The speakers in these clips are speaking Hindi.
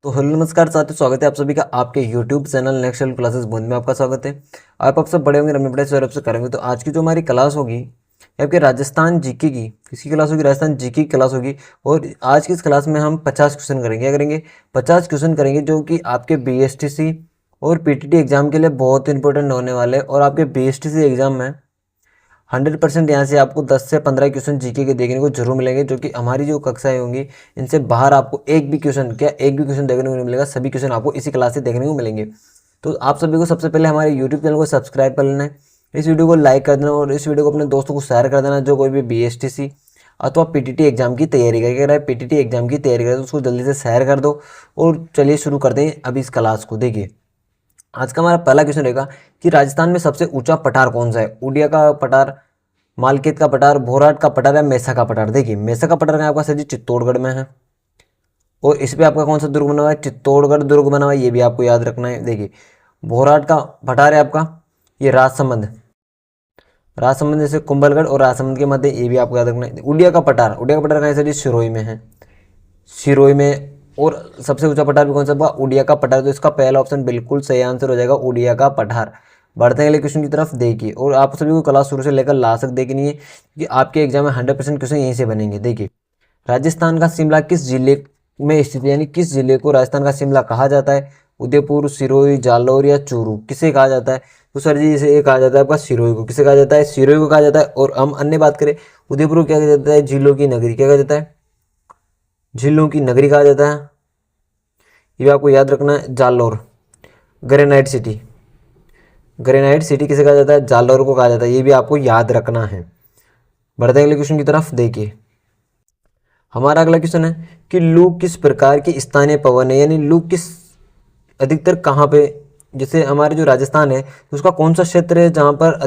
तो हेलो नमस्कार साथियों, स्वागत है आप सभी का आपके YouTube channel next level classes बूंद में। आपका स्वागत है। आप सब बड़े होंगे रमेश बड़े सौरभ से करेंगे। तो आज की जो हमारी क्लास होगी ये आपके राजस्थान जीके की किसकी क्लास होगी? राजस्थान जीके की क्लास होगी। और आज की इस क्लास में हम 50 क्वेश्चन करेंगे। क्या करेंगे? 50 क्वेश्चन करेंगे जो कि आपके BSTC और PTT एग्जाम के लिए बहुत इंपॉर्टेंट होने वाले हैं। और आपके BSTC एग्जाम में 100% यहाँ से आपको 10 से 15 क्वेश्चन जीके के देखने को जरूर मिलेंगे, जो कि हमारी जो कक्षाएं होंगी इनसे बाहर आपको एक भी क्वेश्चन देखने को नहीं मिलेगा। सभी क्वेश्चन आपको इसी क्लास से देखने को मिलेंगे। तो आप सभी को सबसे पहले हमारे यूट्यूब चैनल को सब्सक्राइब कर लेना है, इस वीडियो को लाइक कर देना और इस वीडियो को अपने दोस्तों को शेयर कर देना जो कोई भी BSTC अथवा PTT एग्जाम की तैयारी कर रहा है। PTT एग्जाम की तैयारी करे तो उसको जल्दी से शेयर कर दो। और चलिए शुरू करते हैं अभी इस क्लास को। देखिए आज का हमारा पहला क्वेश्चन रहेगा कि राजस्थान में सबसे ऊंचा पठार कौन सा है? उड़िया का पठार, मालखेत का पठार, भोराट का पठार या मेसा का पठार? देखिए मेसा का पठार आपका सर जी चित्तौड़गढ़ में है। और इस पे आपका कौन सा दुर्ग बना हुआ है? चित्तौड़गढ़ दुर्ग बना हुआ है, ये भी आपको याद रखना है। देखिए भोराट का पठार है आपका ये राजसमंद जैसे कुंभलगढ़ और राजसमंद के मध्य, ये भी आपको याद रखना है। उड़िया का पठार कहाँ है सर जी? सिरोही में है, सिरोही में। और सबसे ऊंचा पठार भी कौन सा होगा? उड़िया का पठार। तो इसका पहला ऑप्शन बिल्कुल सही आंसर हो जाएगा, उड़िया का पठार। बढ़ते हैं अगले क्वेश्चन की तरफ। देखिए और आप सभी को क्लास शुरू से लेकर लास्ट तक देखनी है कि आपके एग्जाम में 100% क्वेश्चन यहीं से बनेंगे। देखिए राजस्थान का शिमला किस जिले में स्थित है? यानी किस जिले को राजस्थान का शिमला कहा जाता है? उदयपुर, सिरोही, जालौर या चूरू? किसे कहा जाता है? तो सर जी इसे कहा जाता है आपका सिरोही को। किसे कहा जाता है? सिरोही को कहा जाता है। और हम अन्य बात करें उदयपुर को क्या कहा जाता है? झीलों की नगरी। क्या कहा जाता है? झीलों की नगरी कहा जाता है। ये भी आपको याद रखना है। Jalore granite city, granite city किसे कहा जाता है? जालौर को कहा जाता है, ये भी आपको याद रखना है। बढ़ते हैं अगले क्वेश्चन की तरफ। देखिए हमारा अगला क्वेश्चन है कि लू किस प्रकार की स्थानीय पवन है? यानी लू किस अधिकतर कहाँ पे, जैसे हमारे जो राजस्थान है तो उसका कौन सा क्षेत्र है जहाँ पर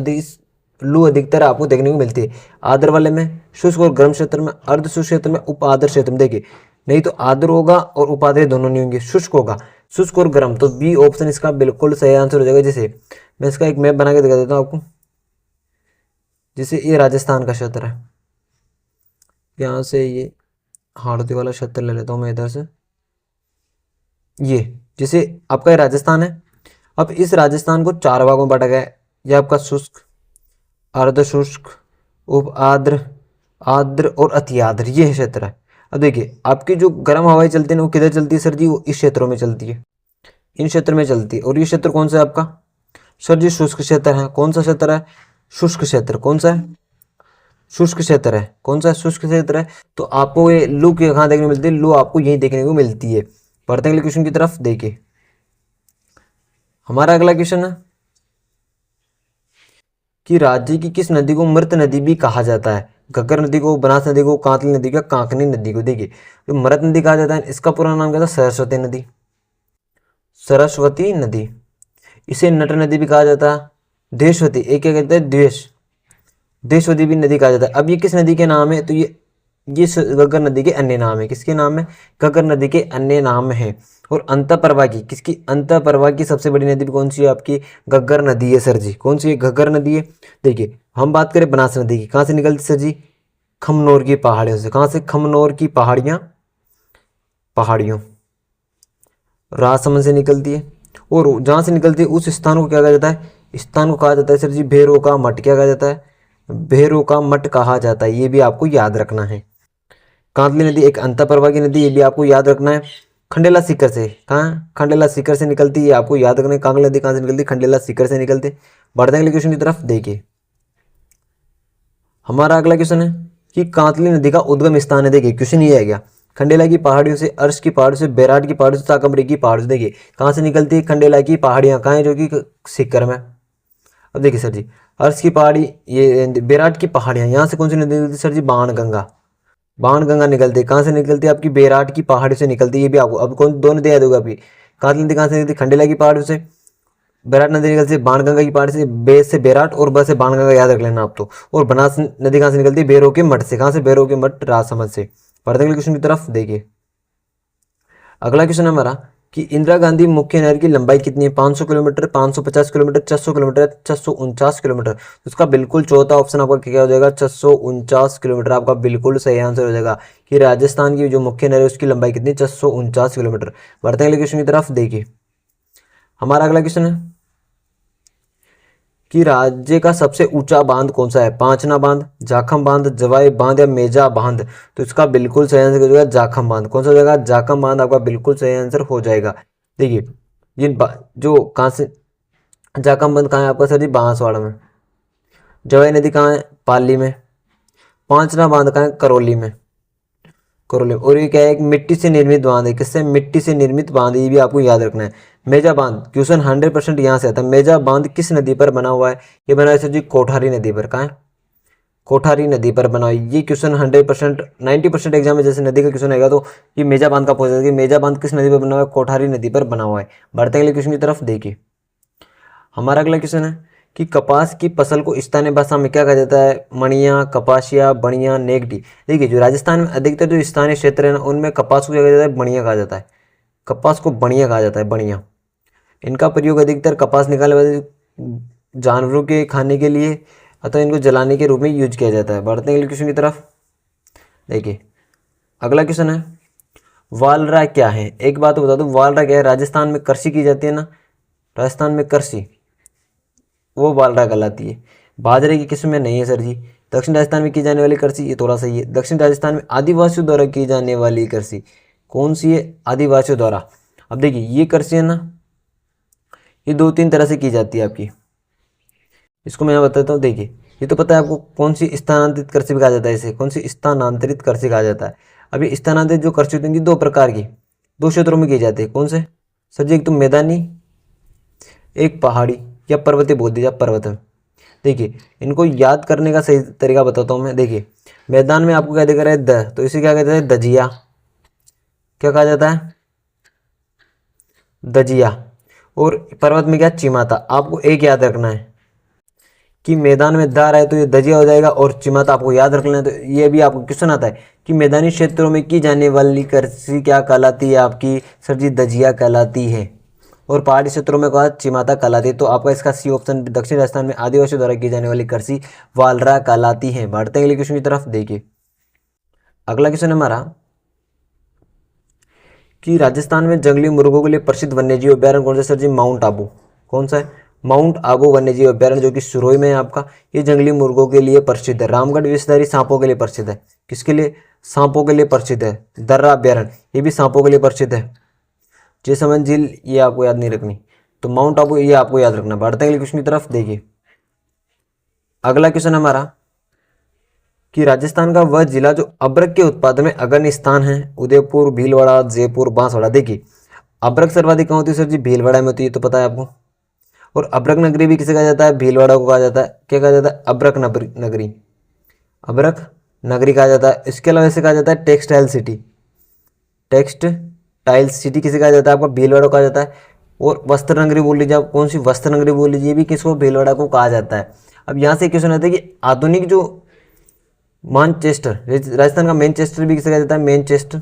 लू अधिकतर आपको देखने को मिलती है? आर्द्र वाले में, शुष्क और गर्म क्षेत्र में, अर्ध शुष्क क्षेत्र में, उप आर्द्र क्षेत्र में? देखिए नहीं तो आर्द्र होगा और उपाद्र दोनों नहीं होंगे, शुष्क होगा, शुष्क और गर्म। तो बी ऑप्शन इसका बिल्कुल सही आंसर हो जाएगा। जैसे मैं इसका एक मैप बना के दिखा देता हूँ आपको। जैसे ये राजस्थान का क्षेत्र है, यहाँ से ये हाड़ौती वाला क्षेत्र ले लेता हूँ मैं इधर से। ये जैसे आपका ये राजस्थान है। अब इस राजस्थान को 4 भागों में बांटा गया है। ये आपका शुष्क, अर्ध शुष्क, उप आर्द्र, आर्द्र और अति आर्द्र, ये क्षेत्र है। अब देखिए आपकी जो गर्म हवाएं चलती है ना वो किधर चलती है सर जी? वो इस क्षेत्रों में चलती है, इन क्षेत्र में चलती है। और ये क्षेत्र कौन सा है आपका? सर जी शुष्क क्षेत्र है। कौन सा क्षेत्र है? शुष्क क्षेत्र। कौन सा है? शुष्क क्षेत्र है। कौन सा? शुष्क क्षेत्र है। तो आपको ये लू कहाँ देखने को मिलती है? लू आपको यही देखने को मिलती है। बढ़ते अगले क्वेश्चन की तरफ। देखिए हमारा अगला क्वेश्चन है कि राज्य की किस नदी को मृत नदी भी कहा जाता है? घग्गर नदी को, बनास नदी को, कांतली नदी को, कांकनी नदी को? देखिए जो मृत नदी कहा जाता है इसका पूरा नाम क्या था? सरस्वती नदी, सरस्वती नदी। इसे नट नदी भी कहा जाता है, देशवती, एक क्या कहते हैं? देशवती भी नदी कहा जाता है। अब ये किस नदी के नाम है? तो ये घग्गर नदी के अन्य नाम है। किसके नाम है? घग्गर नदी के अन्य नाम है। और अंतःप्रवाह की, किसकी? अंतःप्रवाह की सबसे बड़ी नदी भी कौन सी है आपकी? घग्गर नदी है सर जी। कौन सी है? घग्गर नदी है। देखिए हम बात करें बनास नदी की, कहाँ से निकलती सर जी? खमनोर की पहाड़ियों से। कहाँ से? खमनोर की पहाड़ियों राजसमंद से निकलती है। और जहाँ से निकलती है उस स्थान को क्या कहा जाता है? स्थान को कहा जाता है सर जी भैरों का मठ। क्या कहा जाता है? भैरों का मठ कहा जाता है, ये भी आपको याद रखना है। कांतली नदी एक अंतःप्रवाह की नदी, ये भी आपको याद रखना है। खंडेला सीकर से, कहाँ? खंडेला सीकर से निकलती है, आपको याद रखना है। कांगला नदी कहाँ से निकलती है? खंडेला सीकर से निकलते। बढ़ते हैं अगले क्वेश्चन की तरफ। देखिए हमारा अगला क्वेश्चन है कि कांतली नदी का उद्गम स्थान है। देखिए क्वेश्चन ये है क्या? खंडेला की पहाड़ियों से, अर्श की पहाड़ियों से, बैराट की पहाड़ियों से, साकमरी की पहाड़ियों से। देखिए कहाँ से निकलती है? खंडेला की पहाड़ियाँ कहाँ है? जो कि सीकर में। अब देखिए सर जी अर्श की पहाड़ी, ये बैराट की पहाड़ियाँ, यहाँ से कौन सी नदी निकलती है सर जी? बाणगंगा, बाणगंगा निकलती है। कहाँ से निकलती है? आपकी बैराट की पहाड़ी से निकलती है। ये भी आपको अब कौन दो नदी याद होगा आपकी? कांतली नदी कहाँ से निकलती है? खंडेला की पहाड़ियों से। बैराट नदी निकलती है बाणगंगा की पहाड़ी से, बे से बैराट और ब से बाणगंगा, याद रख लेना आप तो। और बनास नदी कहाँ से निकलती है? बैरों के मठ से। कहाँ से? बैरों के मठ, राजसमंद से। बढ़ते अगले क्वेश्चन की तरफ। देखिए अगला क्वेश्चन है हमारा कि इंदिरा गांधी मुख्य नहर की लंबाई कितनी है? 500 किलोमीटर, 550 किलोमीटर, 600 किलोमीटर, 649 किलोमीटर। तो इसका बिल्कुल चौथा ऑप्शन आपका क्या हो जाएगा? 649 किलोमीटर आपका बिल्कुल सही आंसर हो जाएगा कि राजस्थान की जो मुख्य नहर है उसकी लंबाई कितनी? 649 किलोमीटर। बढ़ते हैं अगले क्वेश्चन की तरफ। देखिए हमारा अगला क्वेश्चन है कि राज्य का सबसे ऊंचा बांध कौन सा है? पांचना बांध, जाखम बांध, जवाई बांध या मेजा बांध। तो इसका बिल्कुल सही आंसर हो जाएगा जाखम बांध। कौन सा हो जाएगा? जाखम बांध आपका बिल्कुल सही आंसर हो जाएगा। देखिए जो कहाँ से जाखम बांध कहाँ है आपका सर जी? बांसवाड़ा में। जवाई नदी कहाँ है? पाली में। पांचना बांध कहाँ है? करौली में। करौली में। और ये क्या है? एक मिट्टी से निर्मित बांध है। किससे? मिट्टी से निर्मित बांध, ये भी आपको याद रखना है। मेजा बांध क्वेश्चन 100% यहाँ से आता है। मेजा बांध किस नदी पर बना हुआ है? ये बना है सर जी कोठारी नदी पर। कहाँ है? कोठारी नदी पर बना हुआ है। ये क्वेश्चन 100% 90% एग्जाम में जैसे नदी का क्वेश्चन आएगा तो ये मेजा बांध का पूछा जाएगा कि मेजा बांध किस नदी पर बना हुआ है? कोठारी नदी पर बना हुआ है। बढ़ते अगले क्वेश्चन की तरफ। देखिए हमारा अगला क्वेश्चन है कि कपास की फसल को स्थानीय भाषा में क्या कहा जाता है? मणिया, कपासिया, बणिया, नेगडी। देखिए जो राजस्थान में अधिकतर जो स्थानीय क्षेत्र है ना उनमें कपास को क्या कहा जाता है? बणिया कहा जाता है। कपास को बणिया कहा जाता है, बणिया। इनका प्रयोग अधिकतर कपास निकालने वाले जानवरों के खाने के लिए अथवा इनको जलाने के रूप में यूज किया जाता है। बढ़ते हैं अगले क्वेश्चन की तरफ। देखिए अगला क्वेश्चन है वालरा क्या है? एक बात बता दूं, वालरा क्या है? राजस्थान में कृषि की जाती है ना, राजस्थान में कृषि, वो बालरा कहलाती है। बाजरे की किस्म में नहीं है सर जी। दक्षिण राजस्थान में की जाने वाली कृषि, ये थोड़ा सही है। दक्षिण राजस्थान में आदिवासियों द्वारा की जाने वाली कृषि कौन सी है? आदिवासियों द्वारा। अब देखिए ये कृषि है ना, ये 2-3 तरह से की जाती है आपकी। इसको मैं बताता हूँ। देखिए ये तो पता है आपको, कौन सी स्थानांतरित कृषि भी कहा जाता है इसे। कौन सी? स्थानांतरित कृषि कहा जाता है। अब ये स्थानांतरित जो कृषि होती है 2 प्रकार की, 2 क्षेत्रों में की जाती है। कौन से सर जी? एक तो मैदानी, एक पहाड़ी या पर्वतीय बोल दीजिए आप, पर्वत में। देखिए इनको याद करने का सही तरीका बताता हूँ मैं। देखिए मैदान में आपको क्या दिख रहा है? द, तो इसे क्या कहते हैं? दजिया। क्या कहा जाता है? दजिया। और पर्वत में क्या? चिमाता। आपको एक याद रखना है कि मैदान में द रहा है तो ये दजिया हो जाएगा, और चिमाता आपको याद रखना है। तो ये भी आपको क्वेश्चन आता है कि मैदानी क्षेत्रों में की जाने वाली कृषि क्या कहलाती है आपकी? सर जी दजिया कहलाती है। और पहाड़ी क्षेत्रों में कहा चिमाता कहलाती है। तो आपका इसका सी ऑप्शन, दक्षिण राजस्थान में आदिवासियों द्वारा की जाने वाली कृषि वालरा कहलाती है। बढ़ते हैं अगले क्वेश्चन की तरफ। देखिए अगला क्वेश्चन हमारा कि राजस्थान में जंगली मुर्गों के लिए प्रसिद्ध वन्यजीव अभ्यारण्य कौन सा? सर जी माउंट आबू। कौन सा है? माउंट आबू वन्यजीव अभ्यारण्य, जो कि सुरोई में है आपका। ये जंगली मुर्गों के लिए प्रसिद्ध है। रामगढ़ विषधारी सांपों के लिए प्रसिद्ध है। किसके लिए? सांपों के लिए प्रसिद्ध है। दर्रा अभ्यारण्य, ये भी सांपों के लिए प्रसिद्ध है। जैसलमेर झील, ये आपको याद नहीं रखनी। तो माउंट आबू ये आपको याद रखना। बढ़ते हैं अगले क्वेश्चन की तरफ। देखिए अगला क्वेश्चन हमारा कि राजस्थान का वह जिला जो अब्रक के उत्पादन में अग्रणी स्थान है? उदयपुर, भीलवाड़ा, जयपुर, बांसवाड़ा। देखिए अब्रक सर्वाधिक कहाँ होती है सर जी? भीलवाड़ा में होती है, तो पता है आपको। और अब्रक नगरी भी किसे कहा जाता है? भीलवाड़ा को कहा जाता है। क्या कहा जाता है? अब्रक नगरी। अब्रक नगरी कहा जाता है। इसके अलावा इसे कहा जाता है टेक्सटाइल सिटी। टेक्सटाइल सिटी किसे कहा जाता है? आपका भीलवाड़ा को कहा जाता है। और वस्त्र नगरी बोल लीजिए आप। कौन सी? वस्त्र नगरी बोल लीजिए, भी किसको? भीलवाड़ा को कहा जाता है। अब यहाँ से क्वेश्चन आता है कि आधुनिक जो मानचेस्टर, राजस्थान का मैनचेस्टर भी किसे कहा जाता है? मैनचेस्टर,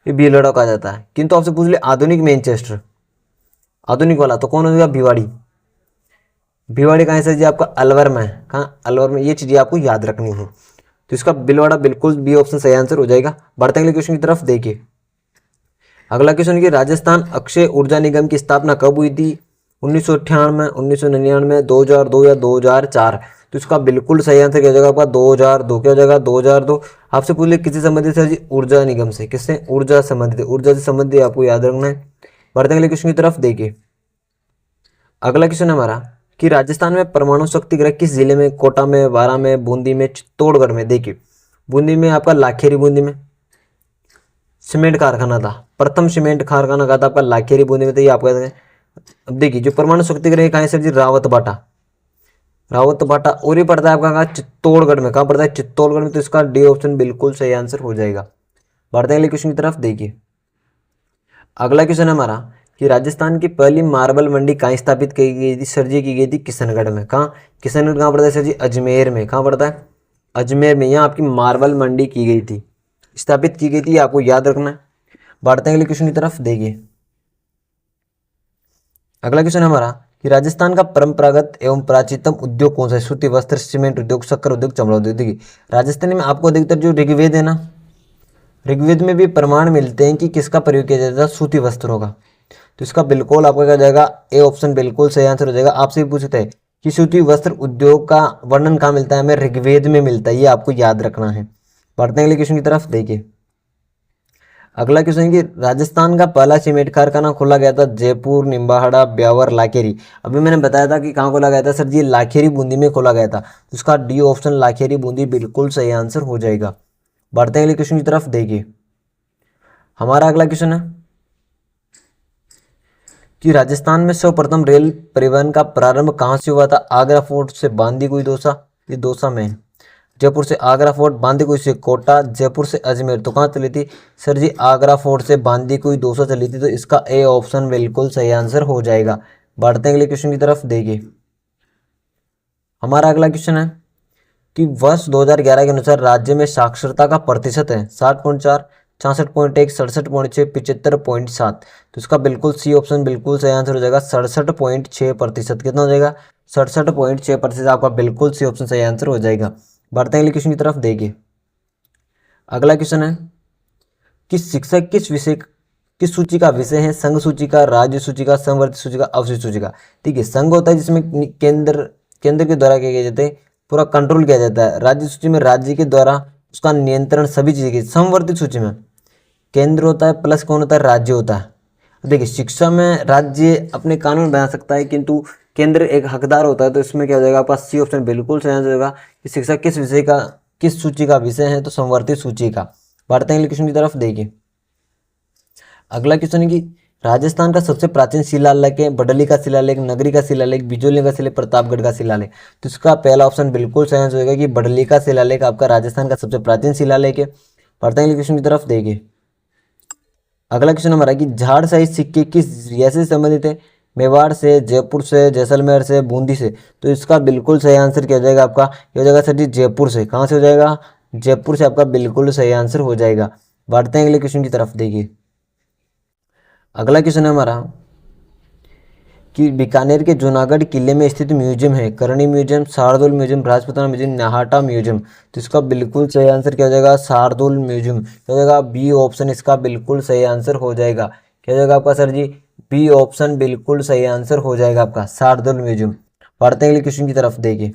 ये भीलवाड़ा कहा जाता है। किंतु आपसे पूछ ले आधुनिक मैनचेस्टर, आधुनिक वाला, तो कौन हो जाएगा? भिवाड़ी। भिवाड़ी कहाँ है सर जी? आपका अलवर में है। कहाँ? अलवर में। ये चीजें आपको याद रखनी है। तो इसका भीलवाड़ा बिल्कुल बी ऑप्शन सही आंसर हो जाएगा। बढ़ते अगले क्वेश्चन की तरफ। देखिए अगला क्वेश्चन की राजस्थान अक्षय ऊर्जा निगम की स्थापना कब हुई थी? 1998, 1999, 2002 या 2004। तो इसका बिल्कुल सही आंसर क्या हो जाएगा आपका? 2002। क्या हो जाएगा? 2002। आपसे पूछ ले किससे संबंधित है जी? ऊर्जा निगम से। किससे? ऊर्जा संबंधित। ऊर्जा से संबंधित आपको याद रखना है। बढ़ते अगले क्वेश्चन की तरफ। देखिए अगला क्वेश्चन हमारा कि राजस्थान में परमाणु शक्ति गृह किस जिले में? कोटा में, बारां में, बूंदी में, चित्तौड़गढ़ में। देखिए बूंदी में आपका लाखेरी, बूंदी में सीमेंट कारखाना था। प्रथम सीमेंट कारखाना का था आपका लाखेरी, बूंदी में। तो ये आपका, अब देखिए जो परमाणु शक्ति गृह कहाँ है सर जी? रावत बाटा। रावत बाटा। और ये पड़ता है आपका कहाँ? चित्तौड़गढ़ में। कहाँ पड़ता है? चित्तौड़गढ़ में। तो इसका डी ऑप्शन बिल्कुल सही आंसर हो जाएगा। बढ़ते हैं अगले क्वेश्चन की तरफ। देखिए अगला क्वेश्चन हमारा कि राजस्थान की पहली मार्बल मंडी कहाँ स्थापित की गई थी? सर जी की गई थी किशनगढ़ में। कहाँ? किशनगढ़ कहाँ पड़ता है सर जी? अजमेर में। कहाँ पड़ता है? अजमेर में। यहाँ आपकी मार्बल मंडी की गई थी, स्थापित की गई थी, आपको याद रखना है। बढ़ते हैं अगले क्वेश्चन की तरफ। देखिए अगला क्वेश्चन हमारा कि राजस्थान का परंपरागत एवं प्राचीनतम उद्योग कौन सा है? सूती वस्त्र, सीमेंट उद्योग, शक्कर उद्योग, चमड़ा उद्योग। देखिए राजस्थान में आपको अधिकतर जो ऋग्वेद है ना, ऋग्वेद में भी प्रमाण मिलते हैं कि किसका प्रयोग किया जाता है, सूती वस्त्रों का। तो इसका बिल्कुल आपका क्या जाएगा, ए ऑप्शन बिल्कुल सही आंसर हो जाएगा। आपसे भी पूछते हैं कि सूती वस्त्र उद्योग का वर्णन कहाँ मिलता है, हमें ऋग्वेद में मिलता है, ये आपको याद रखना है। बढ़ते हैं अगले क्वेश्चन की तरफ। देखिए अगला क्वेश्चन है कि राजस्थान का पहला सीमेंट कारखाना खोला गया था जयपुर, निम्बाहड़ा, ब्यावर, लाखेरी। अभी मैंने बताया था कि कहाँ खोला गया था सर जी, लाखेरी बूंदी में खोला गया था। तो इसका डी ऑप्शन लाखेरी बूंदी बिल्कुल सही आंसर हो जाएगा। बढ़ते हैं अगले क्वेश्चन की तरफ। देखिए हमारा अगला क्वेश्चन है कि राजस्थान में सर्वप्रथम रेल परिवहन का प्रारंभ कहाँ से हुआ था? आगरा फोर्ट से बांदीकुई दौसा, ये दौसा में है। जयपुर से आगरा फोर्ट, बांदीकुई से कोटा, जयपुर से अजमेर। तो कहाँ चली थी सर जी? आगरा फोर्ट से बांदीकुई दौसा चली थी। तो इसका ए ऑप्शन बिल्कुल सही आंसर हो जाएगा। बढ़ते हैं अगले क्वेश्चन की तरफ। देखिए हमारा अगला क्वेश्चन है कि वर्ष 2011 के अनुसार राज्य में साक्षरता का प्रतिशत है 60.4, 66.1, 67.6, 75.7। तो इसका बिल्कुल सी ऑप्शन बिल्कुल सही आंसर हो जाएगा। 67.6%। कितना हो जाएगा? 67.6% आपका बिल्कुल सी ऑप्शन सही आंसर हो जाएगा। बढ़ते हैं अगले क्वेश्चन की तरफ। देखिए अगला क्वेश्चन है कि शिक्षक किस सूची का विषय है? संघ सूची का, राज्य सूची का, समवर्ती सूची का, अवशिष्ट सूची का। ठीक है, संघ होता है जिसमें केंद्र के द्वारा क्या किया जाता है, पूरा कंट्रोल किया जाता है। राज्य सूची में राज्य के द्वारा उसका नियंत्रण सभी चीज़ें की। समवर्ती सूची में केंद्र होता है प्लस कौन होता है? राज्य होता है। देखिए शिक्षा में राज्य अपने कानून बना सकता है किंतु केंद्र एक हकदार होता है। तो इसमें क्या हो जाएगा आपका सी ऑप्शन बिल्कुल सही आंसर होगा कि शिक्षा किस सूची का विषय है? तो समवर्ती सूची का। बढ़ते हैं अगले क्वेश्चन की तरफ। देखिए अगला क्वेश्चन है कि राजस्थान का सबसे प्राचीन शिलालेख है बडली का शिलालेख, नगरी का शिलालेख, बिजोली का शिलालेख, प्रतापगढ़ का शिलालेख। तो इसका पहला ऑप्शन बिल्कुल सही आंसर होगा कि बडली का शिलालेख आपका राजस्थान का सबसे प्राचीन शिलालेख है। बढ़ते हैं अगले क्वेश्चन की तरफ। देखिए अगला क्वेश्चन हमारा कि झाड़शाही सिक्के किस रियासत से संबंधित है? मेवाड़ से, जयपुर से, जैसलमेर से, बूंदी से। तो इसका बिल्कुल सही आंसर क्या हो जाएगा आपका? ये हो जाएगा सर जी जयपुर से। कहाँ से हो जाएगा? जयपुर से आपका बिल्कुल सही आंसर हो जाएगा। बढ़ते हैं अगले क्वेश्चन की तरफ। देखिए अगला क्वेश्चन है हमारा कि बीकानेर के जूनागढ़ किले में स्थित म्यूजियम है Karni museum, Shardul museum, Rajputana museum, Nahta museum. तो इसका बिल्कुल सही आंसर क्या हो जाएगा? शार्दुल म्यूजियम। क्या हो जाएगा? बी ऑप्शन इसका बिल्कुल सही आंसर हो जाएगा। क्या हो जाएगा आपका सर जी? बी ऑप्शन बिल्कुल सही आंसर हो जाएगा आपका, शार्दुल म्यूजियम। पढ़ते हैं अगले क्वेश्चन की तरफ। देखिए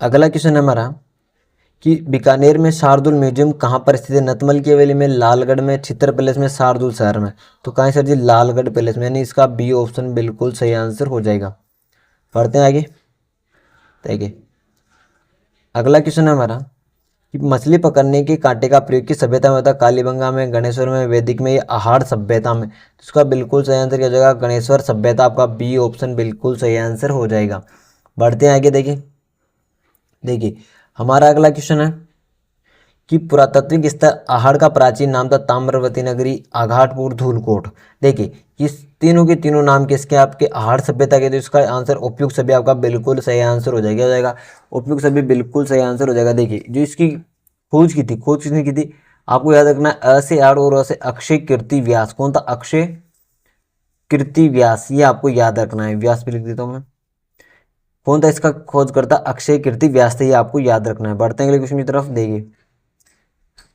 अगला क्वेश्चन है हमारा कि बीकानेर में शार्दुल म्यूजियम कहाँ पर स्थित है? नतमल की हवेली में, लालगढ़ में, चित्तर पैलेस में, शार्दुल शहर में। तो कहाँ है सर जी? लालगढ़ पैलेस में, यानी इसका बी ऑप्शन बिल्कुल सही आंसर हो जाएगा। पढ़ते हैं आगे। देखिए अगला क्वेश्चन है हमारा कि मछली पकड़ने के कांटे का प्रयोग किस सभ्यता में होता है? कालीबंगा में, गणेश्वर में, वैदिक में, या आहार सभ्यता में। तो इसका बिल्कुल सही आंसर क्या हो जाएगा? गणेश्वर सभ्यता। आपका बी ऑप्शन बिल्कुल सही आंसर हो जाएगा। बढ़ते हैं आगे। देखिए हमारा अगला क्वेश्चन है कि पुरातात्विक स्थल आहड़ का प्राचीन नाम था ताम्रवती नगरी, आघाटपुर, धूलकोट। देखिए इस तीनों के तीनों नाम किसके? आपके आहड़ सभ्यता के। तो इसका आंसर उपयुक्त सभी आपका बिल्कुल सही आंसर हो जाएगा। हो जाएगा उपयुक्त सभी बिल्कुल सही आंसर हो जाएगा। देखिए जो इसकी खोज की थी, खोज किसने की थी? आपको याद रखना है अ से आड़ और अ से अक्षय कीर्ति व्यास। कौन था? अक्षय कीर्ति व्यास, ये आपको याद रखना है। व्यास भी लिख देता हूँ मैं। कौन था इसका खोजकर्ता? अक्षय कीर्ति व्यास था, ये आपको याद रखना है। बढ़ते हैं अगले क्वेश्चन की तरफ। देखिए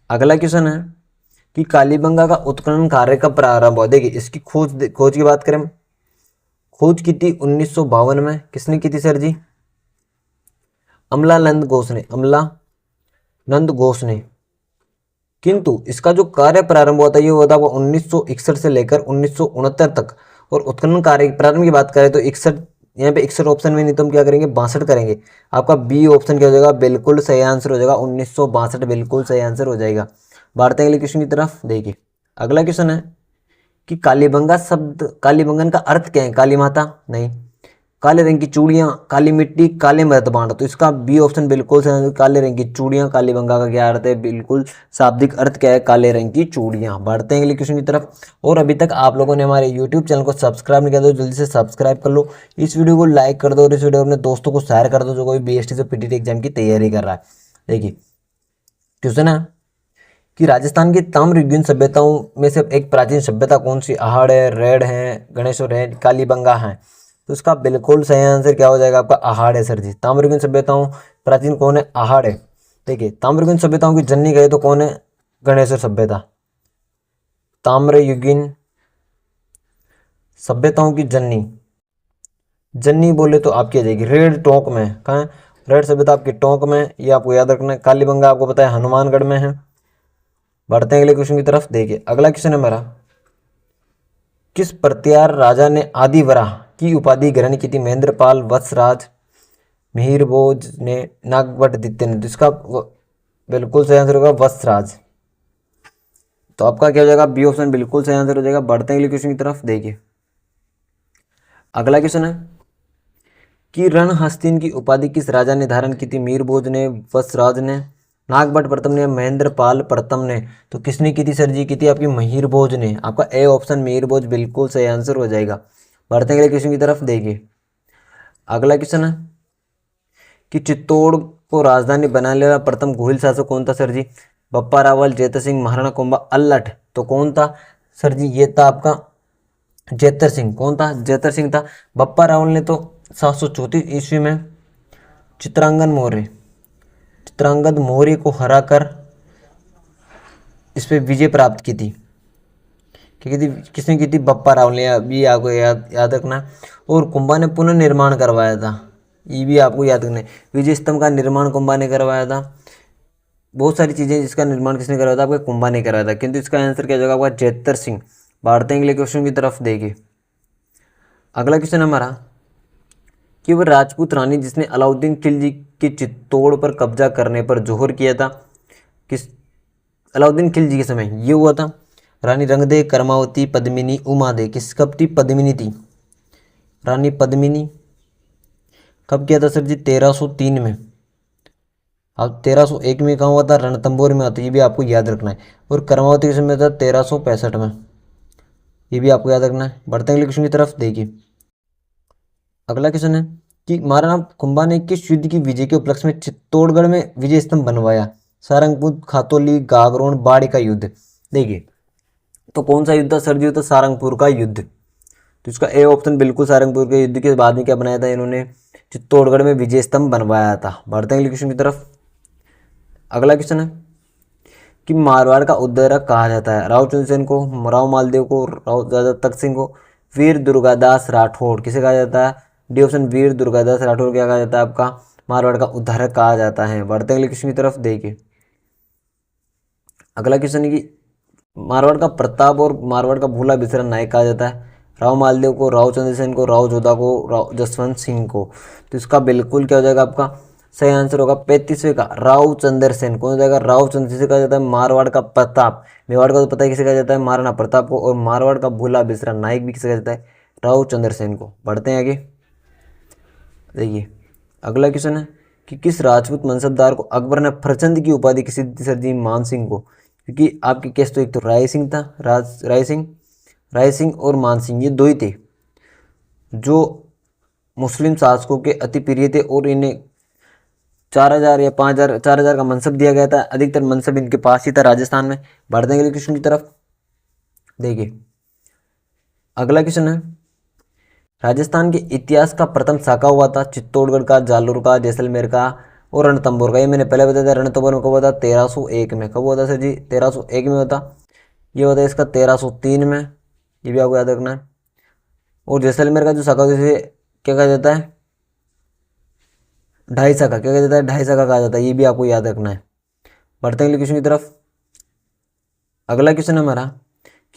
अगला क्वेश्चन है कि कालीबंगा का उत्खनन कार्य कब प्रारंभ हुआ? देखिए इसकी खोज की बात करें, खोज की थी 1952 में। किसने की थी सर जी? अमलानंद घोष ने, अमलानंद घोष ने। किंतु इसका जो कार्य प्रारंभ हुआ था ये हुआ था 1961 से लेकर 1969 तक। और उत्खनन कार्य प्रारंभ की बात करें तो 61, यहाँ पे 61 ऑप्शन में नहीं तो हम क्या करेंगे 62 करेंगे। आपका बी ऑप्शन क्या हो जाएगा? बिल्कुल सही आंसर हो जाएगा 1962, बिल्कुल सही आंसर हो जाएगा। बढ़ते हैं अगले क्वेश्चन की तरफ। देखिए अगला क्वेश्चन है कि कालीबंगा शब्द, कालीबंगन का अर्थ क्या है? काली माता नहीं, काले रंग की चूड़ियां, काली मिट्टी, काले मृतबाण। तो इसका बी ऑप्शन बिल्कुल सही है, काले रंग की चूड़ियां। कालीबंगा का क्या अर्थ है? बिल्कुल शाब्दिक अर्थ क्या है? काले रंग की चूड़ियां। बढ़ते हैं अगले क्वेश्चन की तरफ। और अभी तक आप लोगों ने हमारे यूट्यूब चैनल को सब्सक्राइब नहीं किया तो जल्दी से सब्सक्राइब कर लो, इस वीडियो को लाइक कर दो और इस वीडियो को अपने दोस्तों को शेयर कर दो जो कोई BST से PTT एग्जाम की तैयारी कर रहा है। देखिए क्वेश्चन है कि राजस्थान की ताम्रयुगीन सभ्यताओं में से एक प्राचीन सभ्यता कौन सी? आहड़ है, रेड है, गणेश्वर है, कालीबंगा है। तो इसका बिल्कुल सही आंसर क्या हो जाएगा आपका? आहड़ है सर जी। ताम्रयुगीन सभ्यताओं प्राचीन कौन है? आहड़ है। देखिए ताम्रयुगीन सभ्यताओं की जननी कहे तो कौन है? गणेश्वर सभ्यता। ताम्रयुगीन सभ्यताओं की जननी, जननी बोले तो आपकी आ जाएगी रेड टोंक में। कहाँ है? रेड सभ्यता आपकी टोंक में, ये आपको याद रखना है। कालीबंगा आपको पता है हनुमानगढ़ में है। बढ़ते हैं अगले क्वेश्चन की तरफ। देखिए अगला क्वेश्चन है हमारा, किस प्रत्यार राजा ने आदिवराह की उपाधि ग्रहण की थी? महेंद्रपाल, वत्सराज, मिहिरभोज ने, नागभट्ट ने। तो इसका बिल्कुल सही आंसर होगा वत्सराज। तो आपका क्या हो जाएगा? बी ऑप्शन बिल्कुल सही आंसर हो जाएगा। बढ़ते हैं अगले क्वेश्चन की तरफ। देखिए अगला क्वेश्चन है कि रणहस्तिन की उपाधि किस राजा ने धारण की थी? मीरभोज ने, वत्सराज ने, नागभट्ट प्रथम ने, महेंद्रपाल प्रथम ने। तो किसने की थी सर जी? की थी आपकी मिहिरभोज ने। आपका ए ऑप्शन मिहिरभोज बिल्कुल सही आंसर हो जाएगा। बढ़ते हैं अगले क्वेश्चन की तरफ। देखिए अगला क्वेश्चन है कि चित्तौड़ को राजधानी बनाने वाला प्रथम गोहिल शासक कौन था सर जी? बप्पा रावल, जेतर सिंह, महाराणा कुंभा, अल्लट। तो कौन था सर जी? ये था आपका जेतर सिंह। कौन था? जेतर सिंह था। बप्पा रावल ने तो 734 ईस्वी में चित्रांगद मौर्य को हराकर इस पे विजय प्राप्त की थी। किसने की थी? बप्पा रावल ने। अभी आपको याद रखना। और कुंभा ने पुनर्निर्माण करवाया था, ये भी आपको याद रखना है। विजय स्तंभ का निर्माण कुंभा ने करवाया था। बहुत सारी चीज़ें जिसका निर्माण किसने करवाया था? आपका कुंभा ने करवाया था। किंतु इसका आंसर क्या होगा आपका? जेतर सिंह। बढ़ते हैं अगले क्वेश्चन की तरफ। देखिए अगला क्वेश्चन हमारा कि वह राजपूत रानी जिसने अलाउद्दीन खिलजी के चित्तौड़ पर कब्जा करने पर जोहर किया था, किस अलाउद्दीन खिलजी के समय ये हुआ था? रानी रंगदे, कर्मावती, पद्मिनी, उमादे। किस कब थी? पद्मिनी थी। रानी पद्मिनी कब किया था सर जी? 1303 में। अब 1301 में कहाँ हुआ था? रणथंभौर में होता, ये भी आपको याद रखना है। और कर्मावती के समय था 1365 में, ये भी आपको याद रखना है। बढ़ते हैं अगले क्वेश्चन की तरफ। देखिए अगला क्वेश्चन है कि महाराणा कुंभा ने किस युद्ध की विजय के उपलक्ष्य में चित्तौड़गढ़ में विजय स्तंभ बनवाया? सारंगपुर, खातौली, गागरोन, बाड़ी का युद्ध। देखिए तो कौन सा युद्ध था सर जी? तो सारंगपुर का युद्ध। तो इसका ए ऑप्शन बिल्कुल सारंगपुर के युद्ध के बाद में क्या बनाया था इन्होंने? चित्तौड़गढ़ में विजय स्तंभ बनवाया था। बढ़ते हैं अगले क्वेश्चन की तरफ। अगला क्वेश्चन है कि मारवाड़ का उद्धारक कहा जाता है? राव चंद्रसेन को, राव मालदेव को, राव राजा तख्त सिंह को, वीर दुर्गादास राठौड़। किसे कहा जाता है? डी ऑप्शन वीर दुर्गादास राठौड़ क्या कहा जाता है? आपका मारवाड़ का उद्धारक कहा जाता है। बढ़ते हैं अगले क्वेश्चन की तरफ। देखिए अगला क्वेश्चन है कि मारवाड़ का प्रताप और मारवाड़ का भूला बिसरा नायक कहा जाता है? राव मालदेव को, राव चंद्रसेन को, राव जोधा को, राव जसवंत सिंह को। तो इसका बिल्कुल क्या हो जाएगा आपका? सही आंसर होगा 35वें का राव चंद्रसेन। कौन हो जाएगा? राव चंद्र से कहा जाता है मारवाड़ का प्रताप। मेवाड़ का तो पता है किसे कहा जाता है? महाराणा प्रताप को। और मारवाड़ का भूला बिसरा नायक भी किसे कहा जाता है? राव चंद्रसेन को। बढ़ते हैं आगे। देखिए अगला क्वेश्चन है कि किस राजपूत मनसबदार को अकबर ने फरचंद की उपाधि किसी दी सर जी? मान सिंह को। क्योंकि आपके केस तो एक तो राय सिंह था, राय सिंह और मान सिंह, ये दो ही थे जो मुस्लिम शासकों के अति प्रिय थे। और इन्हें 4000 या 5000 4000 का मनसब दिया गया था। अधिकतर मनसब इनके पास ही था राजस्थान में। बढ़ते हैं अगले क्वेश्चन की तरफ। देखिए अगला क्वेश्चन है राजस्थान के इतिहास का प्रथम शाखा हुआ था चित्तौड़गढ़ का, जालोर का, जैसलमेर का और रणथंभौर का। ये मैंने पहले बताया था। रणथंभौर में कब हुआ था? 1301 में। कब हुआ था सर जी? 1301 में होता। ये होता है इसका 1303 में, ये भी आपको याद रखना है। और जैसलमेर का जो शाखा जिसे क्या कहा जाता है? ढाई शाखा। क्या कहा जाता है? ढाई शाखा कहा जाता है, ये भी आपको याद रखना है। बढ़ते हैं अगले क्वेश्चन की तरफ। अगला क्वेश्चन है हमारा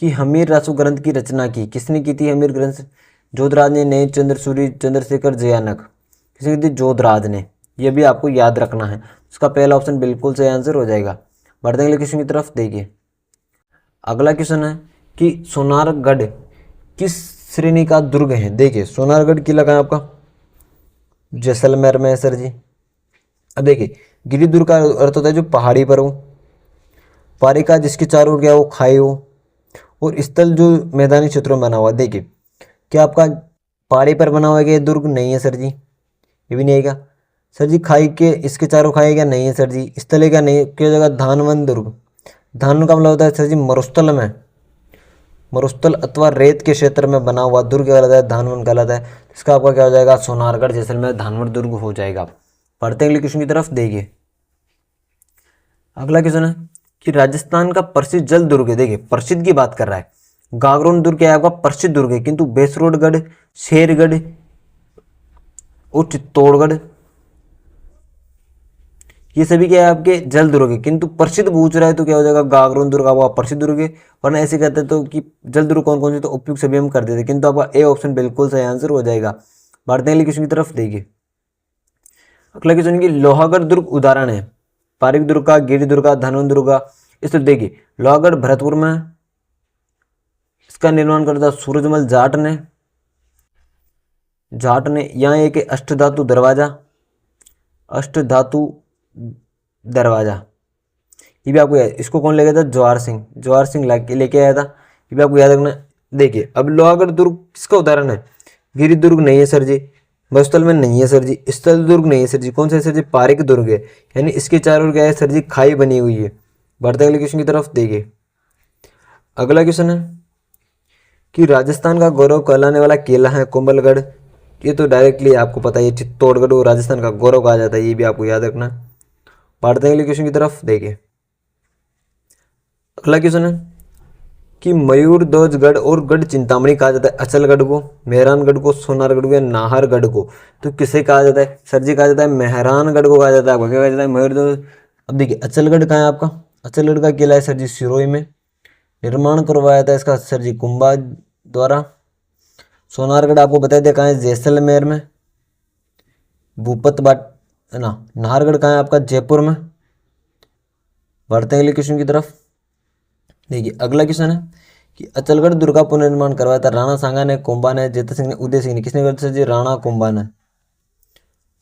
कि हमीर रासु ग्रंथ की रचना की किसने की थी? हमीर ग्रंथ जोधराज ने, नहीं चंद्रसूरी, चंद्रशेखर, जयानक। किसने की थी? जोधराज ने। यह भी आपको याद रखना है। उसका पहला ऑप्शन बिल्कुल सही आंसर हो जाएगा। बढ़ते हैं अगले क्वेश्चन की तरफ। देखिए अगला क्वेश्चन है कि सोनारगढ़ किस श्रेणी का दुर्ग है? देखिए सोनारगढ़ किला कहाँ है आपका? जैसलमेर में है सर जी। अब देखिए गिरिदुर्ग का अर्थ होता है जो पहाड़ी पर हो, पारिका जिसके चारों ओर क्या हो? खाई हो, और स्थल जो मैदानी क्षेत्रों में बना हुआ। देखिए क्या आपका पहाड़ी पर बना हुआ है? क्या दुर्ग नहीं है सर जी, ये भी नहीं आएगा सर जी। खाई के इसके चारों खाई क्या? नहीं है सर जी। स्थल है क्या? नहीं है। क्या जगह? धानवन दुर्ग। धानुन का मतलब होता है सर जी मरुस्थल में, मरुस्थल अथवा रेत के क्षेत्र में बना हुआ दुर्ग कहलाता है, धानवन कहलाता है। इसका आपका क्या हो जाएगा, सोनारगढ़ जैसलमेर धानवर दुर्ग हो जाएगा। पढ़ते हैं अगले क्वेश्चन की तरफ। देखिए अगला क्वेश्चन है कि राजस्थान का प्रसिद्ध जल दुर्ग है। देखिए प्रसिद्ध की बात कर रहा है, गागरोन दुर्ग क्या है आपका प्रसिद्ध दुर्ग है, किंतु बेसरोडगढ़, शेरगढ़ और चित्तौड़गढ़ ये सभी क्या है आपके जल दुर्ग है, किंतु प्रसिद्ध पूछ रहा है तो क्या हो जाएगा, गागरोन दुर्ग आपका प्रसिद्ध दुर्ग है। वरना ऐसे कहते हैं तो कि जल दुर्ग कौन कौन से, तो उपयुक्त सभी हम कर देते, किंतु आपका ए ऑप्शन बिल्कुल सही आंसर हो जाएगा। बढ़ते हैं क्वेश्चन की तरफ। देखिए अगला क्वेश्चन की लोहागढ़ दुर्ग उदाहरण है, पारिक दुर्ग का, गिरि दुर्ग का, धनवन दुर्ग का। इस तो देखिए लोहागढ़ भरतपुर में, इसका निर्माण करता सूरजमल जाट ने, यहाँ एक अष्टधातु दरवाजा, अष्टधातु दरवाजा ये भी आपको याद, इसको कौन ले गया था, जवाहर सिंह, जवाहर सिंह लेके आया था, ये भी आपको याद रखना। देखिए अब लोहागढ़ दुर्ग किसका उदाहरण है, गिरि दुर्ग नहीं है सर जी, मरुस्थल में नहीं है सर जी, स्थल दुर्ग नहीं है सर जी, कौन सा है सर जी, पारिक दुर्ग है, यानी इसके चारों ओर क्या है सर जी, खाई बनी हुई है। बढ़ते अगले क्वेश्चन की तरफ। देखिए अगला क्वेश्चन है कि राजस्थान का गौरव कहलाने वाला किला है कुंभलगढ़, ये तो डायरेक्टली आपको पता है, चित्तौड़गढ़ को राजस्थान का गौरव कहा जाता है, ये भी आपको याद रखना। बढ़ते हैं अगले क्वेश्चन की तरफ। देखिए अगला क्वेश्चन है कि मयूर ध्वजगढ़ और गढ़ चिंतामणि कहा जाता है अचलगढ़ को, मेहरानगढ़ को, सोनारगढ़ को या नाहरगढ़ को, तो किसे कहा जाता है सर जी, कहा जाता है मेहरानगढ़ को कहा जाता है। आपका क्या कहा जाता है, मयूर ध्वज। अब देखिए अचलगढ़ कहाँ है आपका, अचलगढ़ का किला है सर जी सिरोही में, निर्माण करवाया था इसका सर जी कुंभा द्वारा। सोनारगढ़ आपको बता दिया कहाँ है, जैसलमेर में, भूपत बाट ना। नाहरगढ़ कहाँ है आपका, जयपुर में। बढ़ते हैं अगले क्वेश्चन की तरफ। देखिए अगला क्वेश्चन है कि अचलगढ़ दुर्ग का पुनर्निर्माण करवाया था राणा सांगा ने, कुंभा ने, जेता सिंह ने, उदय सिंह ने, किसने करवाया था जी, राणा कुंभा ने,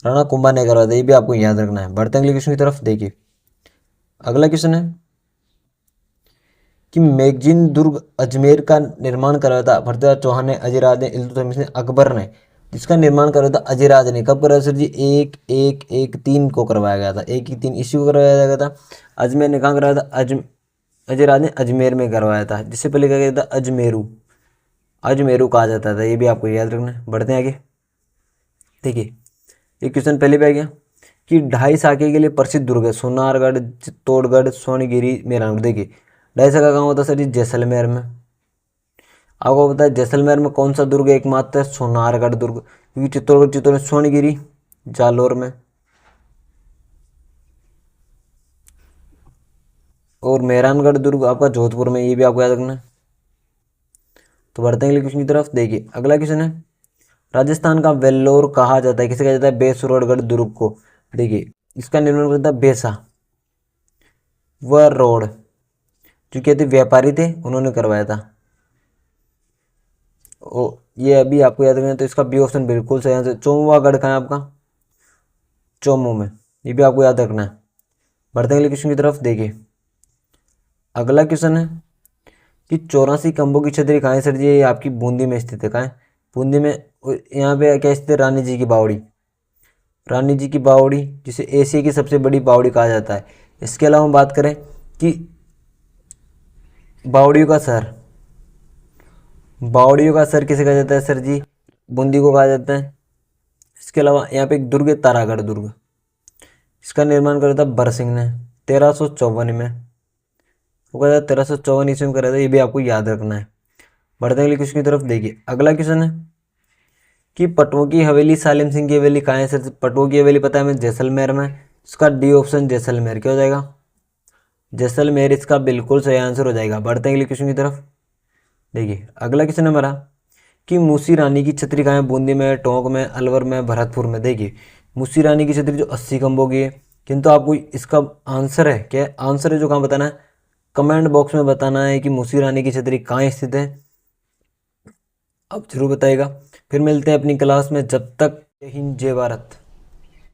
राणा कुंभा ने करवाया था, ये भी आपको याद रखना है। बढ़ते हैं अगले क्वेश्चन की तरफ। देखिए अगला क्वेश्चन है कि मैगजीन दुर्ग अजमेर का निर्माण करवाया था भरतलाल चौहान ने, अजयराज ने, इल्तुतमिश ने, अकबर ने। जिसका निर्माण करवाया था अजयराज ने, कब करवाया सर जी, 1/1/1/3 को करवाया गया था, 1/3 ईस्वी को करवाया गया था। अजमेर ने कहाँ करवाया था, अजयराज ने अजमेर में करवाया था, जिससे पहले क्या कहता था, अजमेरू, अजमेरू कहा जाता था, ये भी आपको याद रखना है। बढ़ते हैं आगे। देखिए ये क्वेश्चन पहले भी आ गया कि 2.5 शाखे के लिए प्रसिद्ध दुर्ग है, सोनारगढ़, चित्तौड़गढ़, सोनगिरी, मेहरानगढ़। देखिए 2.5 शाखा कहाँ होता है सर जी, जैसलमेर में। आपको पता है जैसलमेर में कौन सा दुर्ग एकमात्र है, सोनारगढ़ दुर्ग, क्योंकि चित्तौड़गढ़ सोनगिरी जालोर में, और मेहरानगढ़ दुर्ग आपका जोधपुर में, ये भी आपको याद रखना है। तो बढ़ते हैं अगले क्वेश्चन की तरफ। देखिए अगला क्वेश्चन है राजस्थान का वेल्लोर कहा जाता है, किसे कहा जाता है, बेसरोडगढ़ दुर्ग को। देखिए इसका निर्माण करता है बेसा व रोड, जो कहते व्यापारी थे उन्होंने करवाया था। ओ ये अभी आपको याद रखना है, तो इसका बी ऑप्शन बिल्कुल सही आंसर। चोमुवागढ़ कहाँ है आपका, चोमू में, ये भी आपको याद रखना है। बढ़ते हैं अगले क्वेश्चन की तरफ। देखिए अगला क्वेश्चन है कि 84 खंभों की छतरी कहाँ है सर जी, ये आपकी बूंदी में स्थित है, कहाँ है, बूंदी में। यहाँ पे क्या स्थित है, रानी जी की बावड़ी, रानी जी की बावड़ी जिसे एशिया की सबसे बड़ी बावड़ी कहा जाता है। इसके अलावा हम बात करें कि बावड़ियों का शहर, बावड़ियों का शहर किसे कहा जाता है सर जी, बूंदी को कहा जाता है। इसके अलावा यहाँ पे एक दुर्ग है तारागढ़ दुर्ग, इसका निर्माण करा था बरसिंह ने 1354 में, वो कहा था 1354 ईस्वी में करा था, ये भी आपको याद रखना है। बढ़ते अगले क्वेश्चन की तरफ। देखिए अगला क्वेश्चन है कि पटवों की हवेली, सालिम सिंह की हवेली कहाँ है सर, पटवों की हवेली पता है हमें, जैसलमेर में। इसका डी ऑप्शन जैसलमेर क्या हो जाएगा, जैसलमेर इसका बिल्कुल सही आंसर हो जाएगा। बढ़ते हैं अगले क्वेश्चन की तरफ। देखिए अगला क्वेश्चन है हमारा कि मूसी रानी की छतरी कहाँ है, बूंदी में, टोंक में, अलवर में, भरतपुर में। देखिए मूसी रानी की छतरी जो 80 खंभों की है, किंतु आपको इसका आंसर है क्या, आंसर है जो कहाँ बताना है, कमेंट बॉक्स में बताना है कि मूसी रानी की छतरी कहाँ स्थित है, आप जरूर बताइएगा। फिर मिलते हैं अपनी क्लास में, जब तक जय हिंद जय भारत।